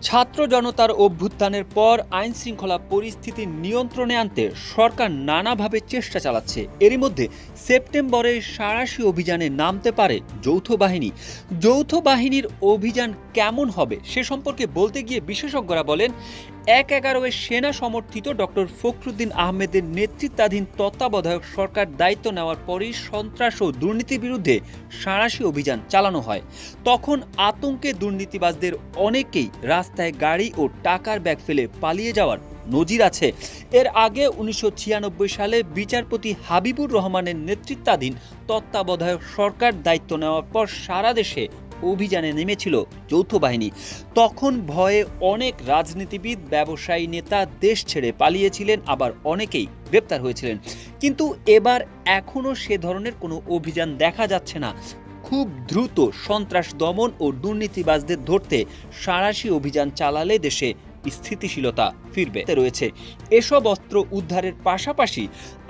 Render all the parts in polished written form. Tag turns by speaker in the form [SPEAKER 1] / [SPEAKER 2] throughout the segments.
[SPEAKER 1] ছাত্র জনতার অভ্যুত্থানের পর আইন শৃঙ্খলা পরিস্থিতি নিয়ন্ত্রণে আনতে সরকার নানাভাবে চেষ্টা চালাচ্ছে। এরই মধ্যে সেপ্টেম্বরে সাঁড়াশি অভিযানে নামতে পারে যৌথ বাহিনী। যৌথ বাহিনীর অভিযান কেমন হবে সে সম্পর্কে বলতে গিয়ে বিশেষজ্ঞরা বলেন, ১/১১ সেনা সমর্থিত ডক্টর ফখরুদ্দিন আহমেদের নেতৃত্বাধীন তত্ত্বাবধায়ক সরকার দায়িত্ব নেওয়ার পরই সন্ত্রাস ও দুর্নীতির বিরুদ্ধে সাঁড়াশি অভিযান চালানো হয়। তখন আতঙ্কে দুর্নীতিবাজদের অনেকেই রাস্তায় গাড়ি ও টাকার ব্যাগ ফেলে পালিয়ে যাওয়ার নজির আছে। এর আগে ১৯৯৬ সালে বিচারপতি হাবিবুর রহমানের নেতৃত্বাধীন তত্ত্বাবধায়ক সরকার দায়িত্ব নেওয়ার পর সারা দেশে অভিযানে নেমেছিল যৌথ বাহিনী। তখন ভয়ে অনেক রাজনীতিবিদ, ব্যবসায়ী, নেতা দেশ ছেড়ে পালিয়েছিলেন, আবার অনেকেই গ্রেপ্তার হয়েছিলেন। কিন্তু এবার এখনও সে ধরনের কোনো অভিযান দেখা যাচ্ছে না। খুব দ্রুত সন্ত্রাস দমন ও দুর্নীতিবাজদের ধরতে সাঁড়াশি অভিযান চালালে দেশে স্থিতিশীলতা ফিরবে রয়েছে। এসব অস্ত্র উদ্ধারের পাশাপাশি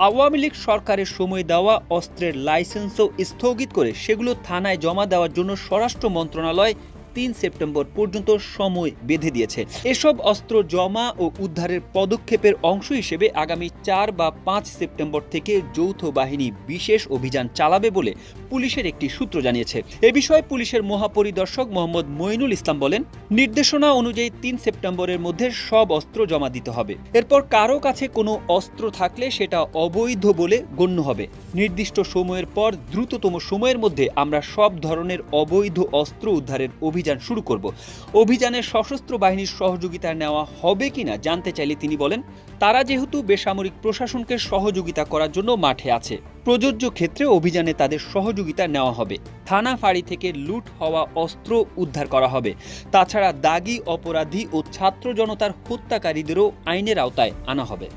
[SPEAKER 1] আওয়ামী লীগ সরকারের সময় দেওয়া অস্ত্রের লাইসেন্সও স্থগিত করে সেগুলো থানায় জমা দেওয়ার জন্য স্বরাষ্ট্র মন্ত্রণালয় ৩ সেপ্টেম্বর পর্যন্ত সময় বেঁধে দিয়েছে। এসব অস্ত্র জমা ও উদ্ধারের পদক্ষেপের অংশ হিসেবে আগামী ৪ বা ৫ সেপ্টেম্বর থেকে যৌথ বাহিনী বিশেষ অভিযান চালাবে বলে পুলিশের একটি সূত্র জানিয়েছে। এ বিষয়ে পুলিশের মহাপরিদর্শক মোহাম্মদ মঈনুল ইসলাম বলেন, নির্দেশনা অনুযায়ী ৩ সেপ্টেম্বরের মধ্যে সব অস্ত্র জমা দিতে হবে। এরপর কারো কাছে কোনো অস্ত্র থাকলে সেটা অবৈধ বলে গণ্য হবে। নির্দিষ্ট সময়ের পর দ্রুততম সময়ের মধ্যে আমরা সব ধরনের অবৈধ অস্ত্র উদ্ধারের অভিযান শুরু করব। অভিযানে সশস্ত্র বাহিনীর সহযোগিতা নেওয়া হবে কিনা জানতে চাইলে তিনি বলেন, তারা যেহেতু বেসামরিক প্রশাসনকে সহযোগিতা করার জন্য মাঠে আছে, প্রযোজ্য ক্ষেত্রে অভিযানে তাদের সহযোগিতা নেওয়া হবে। থানা ফাঁড়ি থেকে লুট হওয়া অস্ত্র উদ্ধার করা হবে। তাছাড়া দাগী অপরাধী ও ছাত্র জনতার হত্যাকারীদেরও আইনের আওতায় আনা হবে।